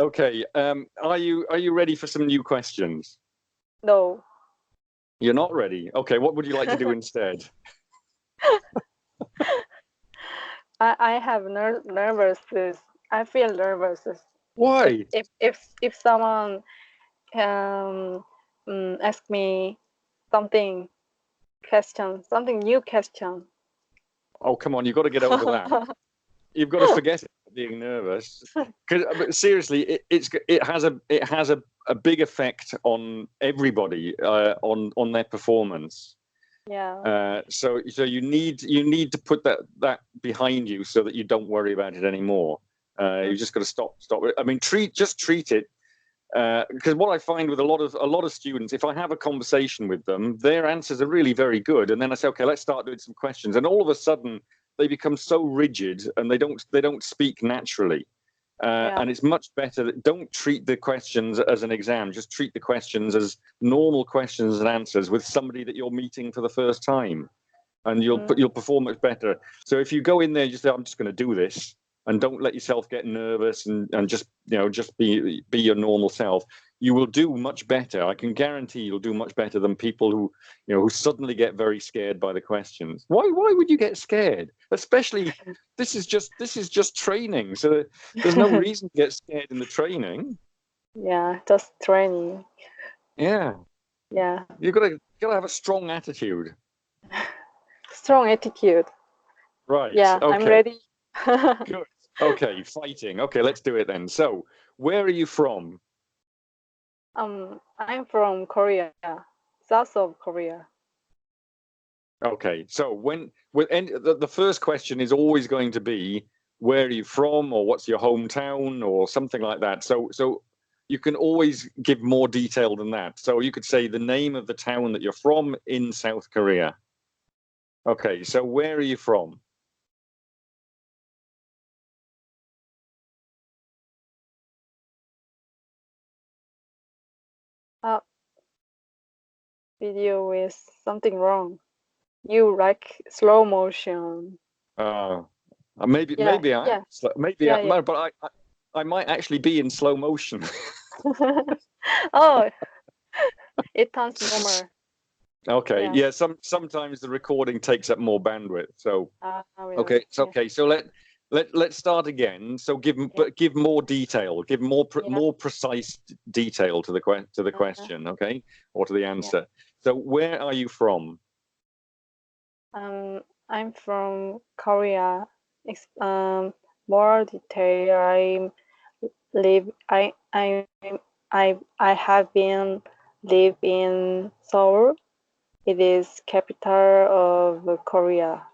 Okay. Are you ready for some new questions? No. You're not ready. Okay. What would you like to do instead? I have nervous. I feel nervous. Why? If someone ask me something new question. Oh, come on. You've got to get over that. You've got to forget being nervous. But seriously, it has a big effect on everybody, on their performance. Yeah. So you need to put that behind you so that you don't worry about it anymore. You just got to stop. I mean, treat it. Because what I find with a lot of students, if I have a conversation with them, their answers are really very good, and then I say, okay, let's start doing some questions, and all of a sudden they become so rigid and they don't speak naturally. And it's much better that don't treat the questions as an exam. Just treat the questions as normal questions and answers with somebody that you're meeting for the first time, and you'll perform much better. So if you go in there, just say, I'm just going to do this, and don't let yourself get nervous, and just be your normal self. You will do much better. I can guarantee you'll do much better than people who suddenly get very scared by the questions. Why would you get scared? Especially this is just training, so there's no reason to get scared in the training. Yeah, just training. Yeah. Yeah. You've got to have a strong attitude. Strong attitude. Right. Yeah, okay. I'm ready. Good. Okay, fighting. Okay, let's do it then. So, where are you from? I'm from Korea, south of Korea. Okay, so the first question is always going to be, where are you from, or what's your hometown, or something like that. So you can always give more detail than that. So you could say the name of the town that you're from in South Korea. Okay, so where are you from? Video is something wrong. You like slow motion. Maybe Yeah. but I might actually be in slow motion. Oh, it turns normal. Okay, yeah. Sometimes the recording takes up more bandwidth. So really? okay, it's okay. So let's start again. So give more detail, give more precise detail to the question, okay, or to the answer. So where are you from? I'm from Korea. More detail. I have been live in Seoul. It is capital of Korea.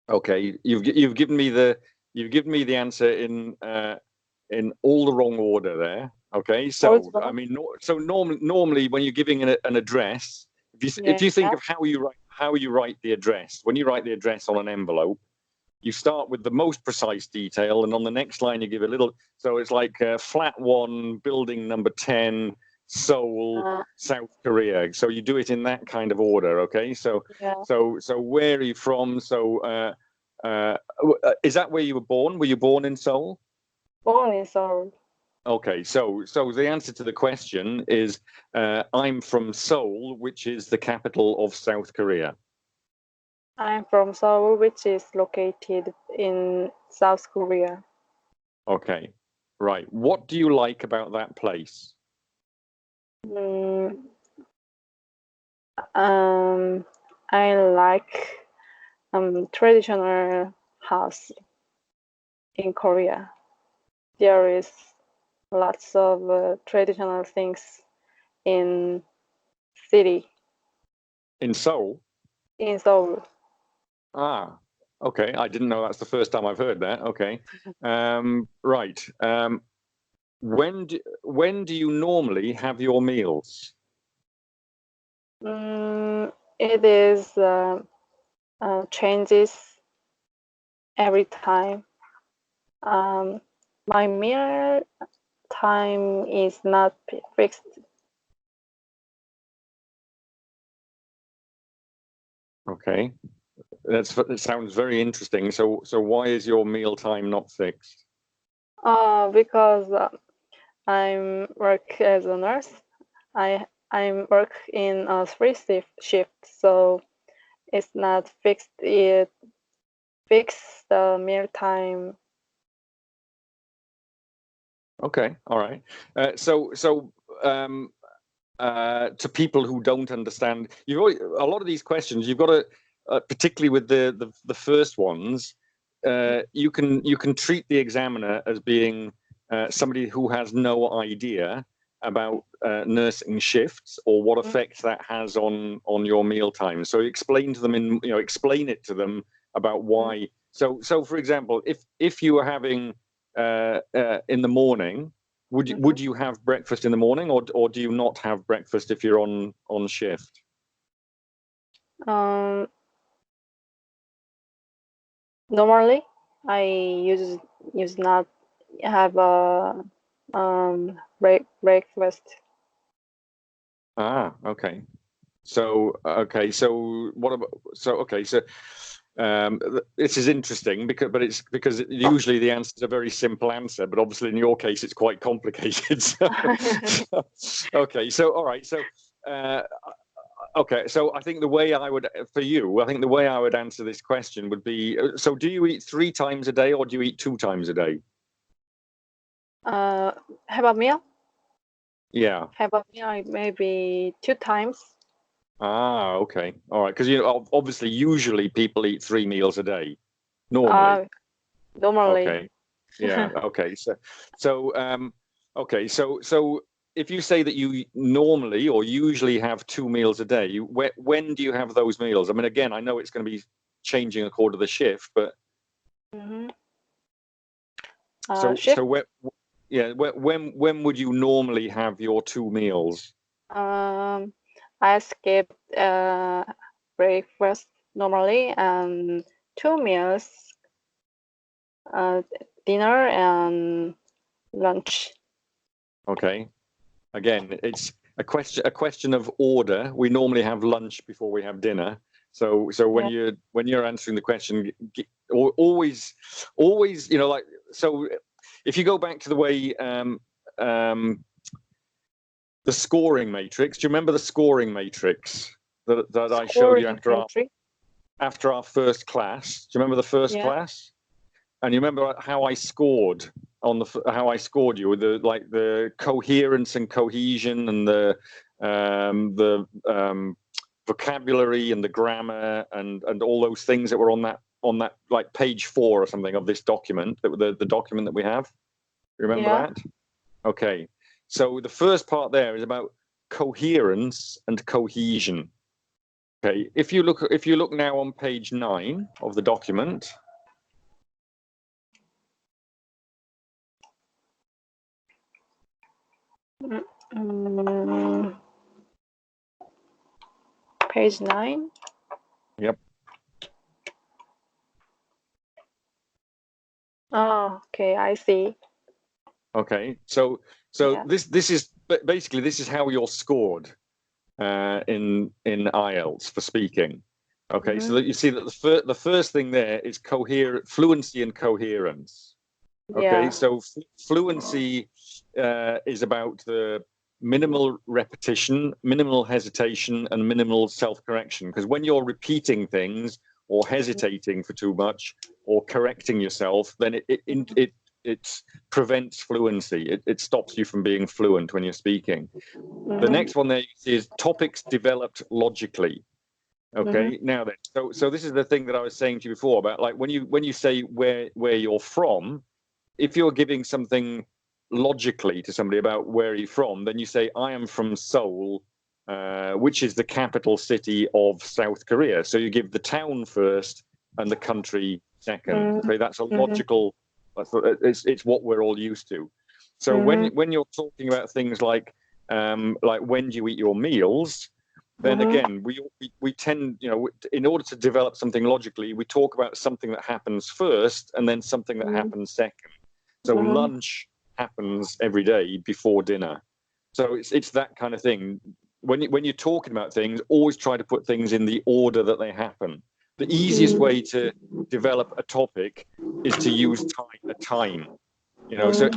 Okay, you've given me the answer in all the wrong order there. Okay, so I mean, so normally when you're giving an address, if you think of how you write the address, when you write the address on an envelope, you start with the most precise detail, and on the next line you give a little. So it's like flat 1, building number 10, Seoul, South Korea. So you do it in that kind of order, okay? So where are you from? So is that where you were born? Were you born in Seoul? Born in Seoul. Okay, so the answer to the question is I'm from Seoul, which is the capital of South Korea. I'm from Seoul, which is located in South Korea. Okay, right. What do you like about that place? I like traditional house in Korea. There is lots of traditional things in city. In Seoul? In Seoul. Ah, okay. I didn't know that's the first time I've heard that. Okay. Right. When do you normally have your meals? It is changes every time. My meal time is not fixed. Okay, that sounds very interesting. So why is your meal time not fixed? Because I'm work as a nurse. I'm work in a shift, so it's not fixed. It fixed the meal time. Okay, all right. To people who don't understand, a lot of these questions you've got to, particularly with the first ones, you can treat the examiner as being somebody who has no idea about nursing shifts or what effect that has on your meal time. So explain to them explain it to them about why. So for example, if you were having in the morning, would you have breakfast in the morning, or do you not have breakfast if you're on shift? Normally, I use not have a breakfast. Okay. So what about this is interesting because usually the answer is a very simple answer, but obviously in your case it's quite complicated. Okay, so all right, so okay, so I think the way I would answer this question would be: so do you eat 3 times a day, or do you eat 2 times a day? Have a meal. Yeah. Have a meal maybe 2 times. Okay, all right, because obviously usually people eat 3 meals a day, normally. Normally. Okay, yeah. Okay, so if you say that you normally or usually have 2 meals a day, when do you have those meals? I mean, again, I know it's going to be changing according to the shift, but Shift. When would you normally have your 2 meals? I skip breakfast normally, and 2 meals, dinner and lunch. Okay. Again, it's a question of order. We normally have lunch before we have dinner. So when you're answering the question, always, so if you go back to the way the scoring matrix, do you remember the scoring matrix that I showed you after our first class? Do you remember the first class? And you remember how I scored you with the coherence and cohesion and the vocabulary and the grammar and all those things that were on that like page 4 or something of this document, the document that we have. Remember that? Okay. So the first part there is about coherence and cohesion. Okay. If you look now on page 9 of the document. Page 9. Yep. Oh, okay, I see. Okay, so this is basically how you're scored in IELTS for speaking. Okay, so that you see that the first thing there is fluency and coherence. Okay, so fluency is about the minimal repetition, minimal hesitation, and minimal self-correction. Because when you're repeating things or hesitating for too much or correcting yourself, then it prevents fluency. It stops you from being fluent when you're speaking. The next one there you see is topics developed logically. Okay, now then, so this is the thing that I was saying to you before about like when you say where you're from, if you're giving something logically to somebody about where you're from, then you say, I am from Seoul, which is the capital city of South Korea. So you give the town first and the country second. Okay, that's a logical, it's what we're all used to. So when you're talking about things like when do you eat your meals, then again, we tend, in order to develop something logically, we talk about something that happens first and then something that happens second. So lunch happens every day before dinner. So it's that kind of thing. When you're talking about things, always try to put things in the order that they happen. The easiest way to develop a topic is to use time. So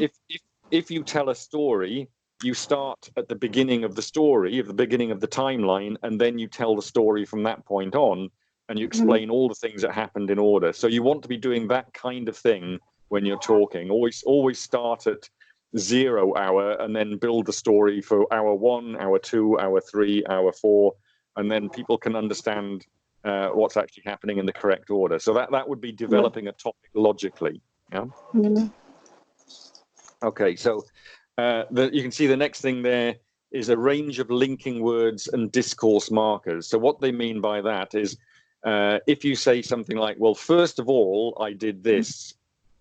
if you tell a story, you start at the beginning of the story, at the beginning of the timeline, and then you tell the story from that point on, and you explain all the things that happened in order. So you want to be doing that kind of thing when you're talking. Always start at 0 hour and then build the story for hour 1, hour 2, hour 3, hour 4, and then people can understand what's actually happening in the correct order. So that would be developing a topic logically. Yeah. Okay, so you can see the next thing there is a range of linking words and discourse markers. So what they mean by that is if you say something like, well, first of all, I did this,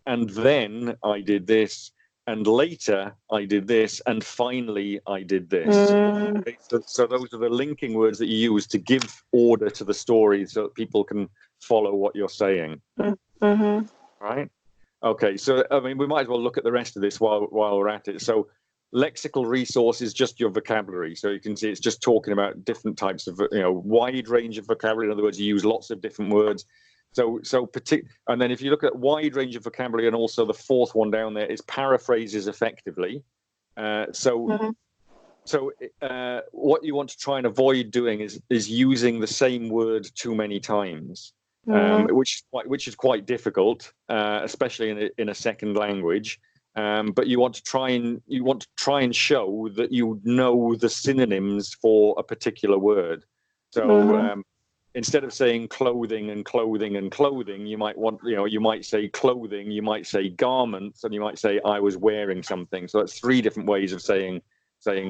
and then I did this, and later I did this, and finally I did this. Okay, so those are the linking words that you use to give order to the story so that people can follow what you're saying. Right? Okay, so I mean, we might as well look at the rest of this while we're at it. So lexical resource is just your vocabulary. So you can see it's just talking about different types of, wide range of vocabulary. In other words, you use lots of different words. And then if you look at wide range of vocabulary, and also the fourth one down there is paraphrases effectively. What you want to try and avoid doing is using the same word too many times. Which is quite difficult, especially in a second language. But you want to try and show that you know the synonyms for a particular word. So instead of saying clothing and clothing and clothing, you might say clothing, you might say garments, and you might say I was wearing something. So that's 3 different ways of saying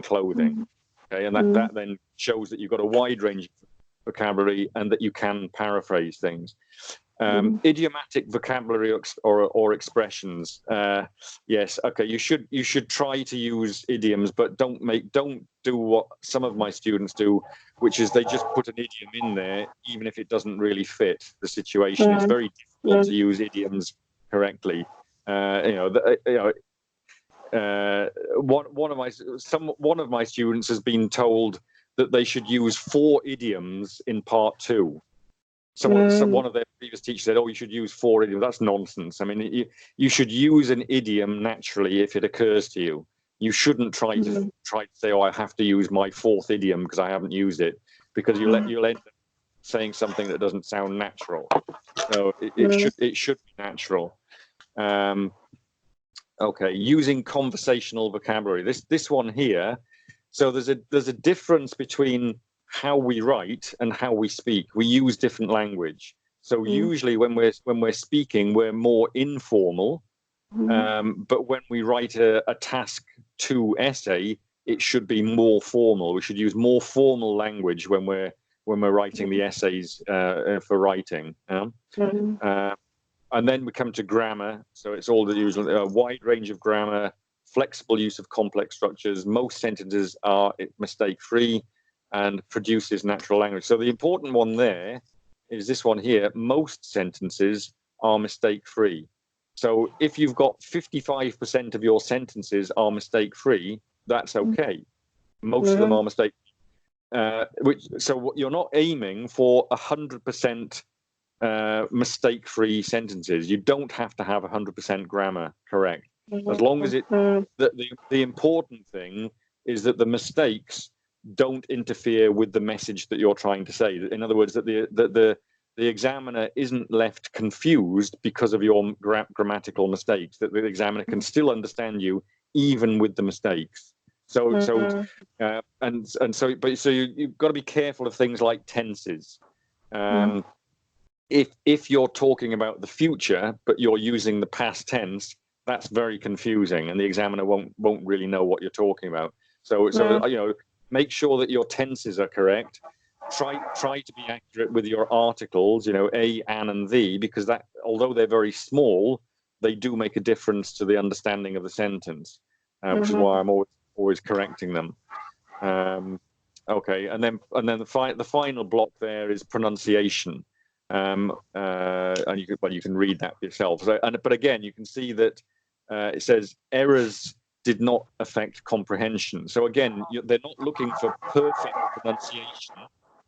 clothing. Okay, and that then shows that you've got a wide range of vocabulary and that you can paraphrase things. Idiomatic vocabulary or expressions. Yes, okay, you should try to use idioms, but don't do what some of my students do, which is they just put an idiom in there even if it doesn't really fit the situation. It's very difficult to use idioms correctly. One of my students has been told that they should use 4 idioms in part 2. One of their previous teachers said, "Oh, you should use 4 idioms." That's nonsense. I mean, you should use an idiom naturally if it occurs to you. You shouldn't try to say, "Oh, I have to use my 4th idiom because I haven't used it," because you'll end up saying something that doesn't sound natural. So it should be natural. Okay, using conversational vocabulary. This one here. So there's a difference between how we write and how we speak. We use different language. So usually when we're speaking, we're more informal. But when we write a task 2 essay, it should be more formal. We should use more formal language when we're writing the essays for writing. And then we come to grammar. So it's all the usual wide range of grammar, flexible use of complex structures. Most sentences are mistake-free and produces natural language. So the important one there is this one here. Most sentences are mistake-free. So if you've got 55% of your sentences are mistake-free, that's okay. Most of them are mistake-free. So you're not aiming for 100% mistake-free sentences. You don't have to have 100% grammar correct. As long as the important thing is that the mistakes don't interfere with the message that you're trying to say. In other words, that the examiner isn't left confused because of your grammatical mistakes. That the examiner can still understand you even with the mistakes. So you've got to be careful of things like tenses. If you're talking about the future but you're using the past tense, that's very confusing, and the examiner won't really know what you're talking about. So make sure that your tenses are correct. Try to be accurate with your articles, a, an, and the, because that, although they're very small, they do make a difference to the understanding of the sentence, which is why I'm always correcting them. Okay, and then the final block there is pronunciation. And you can read that yourself. But again, you can see that it says errors did not affect comprehension. So again, they're not looking for perfect pronunciation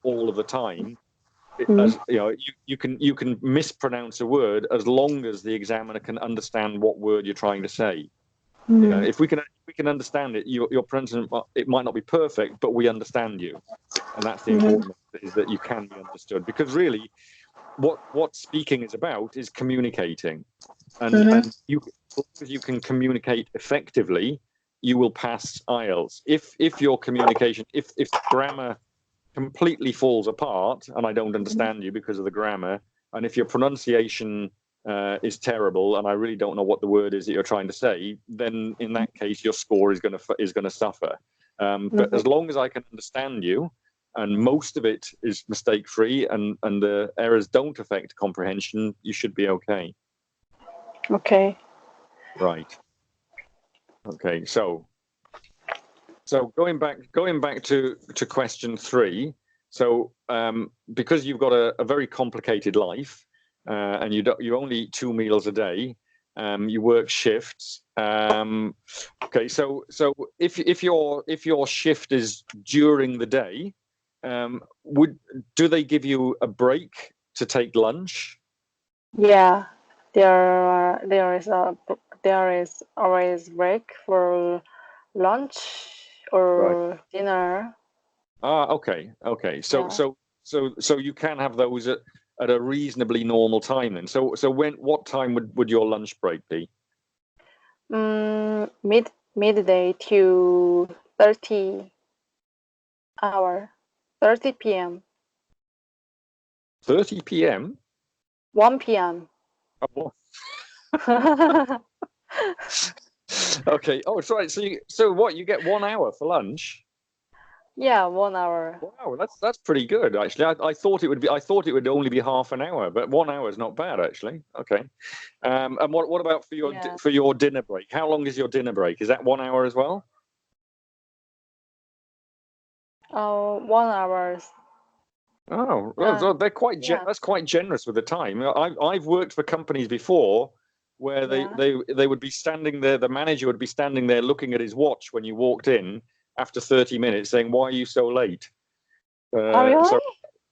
all of the time. You can mispronounce a word as long as the examiner can understand what word you're trying to say. You know, if we can understand it, your pronunciation, it might not be perfect, but we understand you, and that's the important thing, is that you can be understood. Because really, what speaking is about is communicating, and you, as long as you can communicate effectively, you will pass IELTS. If your communication, if grammar completely falls apart, and I don't understand you because of the grammar, and if your pronunciation is terrible, and I really don't know what the word is that you're trying to say, then in that case, your score is going to suffer. But as long as I can understand you, and most of it is mistake-free, and the errors don't affect comprehension, you should be okay. Okay. Right. Okay. So going back to question 3. So because you've got a very complicated life, and you only eat 2 meals a day, you work shifts. Okay. So if your shift is during the day, do they give you a break to take lunch? Yeah, there is always break for lunch or dinner. Okay. So you can have those at a reasonably normal time then. So what time would your lunch break be? Midday to 30 p.m. 30 p.m. 1 p.m. Oh, okay. Oh, it's right. So what, you get 1 hour for lunch? Yeah, 1 hour. Wow, that's pretty good actually. I thought it would only be half an hour, but 1 hour is not bad actually. Okay. And what about for your dinner break? How long is your dinner break? Is that 1 hour as well? 1 hour. Oh, well, they're quite that's quite generous with the time. I've worked for companies before where they would be standing there. The manager would be standing there looking at his watch when you walked in after 30 minutes, saying, "Why are you so late?" Oh, really? So,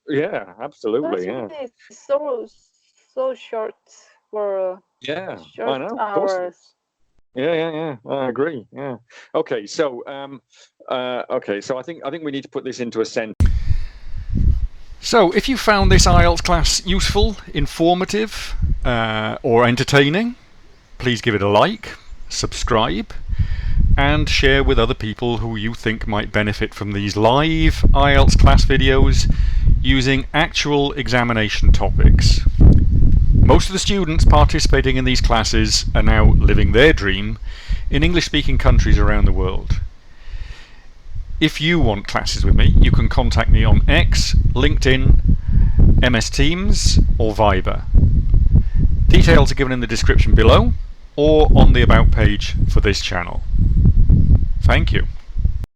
yeah, absolutely. That's really so short for short I know. Of course it hours. is. Yeah. I agree. Yeah. Okay. So, So I think we need to put this into a sentence. So, if you found this IELTS class useful, informative, or entertaining, please give it a like, subscribe, and share with other people who you think might benefit from these live IELTS class videos using actual examination topics. Most of the students participating in these classes are now living their dream in English-speaking countries around the world. If you want classes with me, you can contact me on X, LinkedIn, MS Teams, or Viber. Details are given in the description below or on the About page for this channel. Thank you.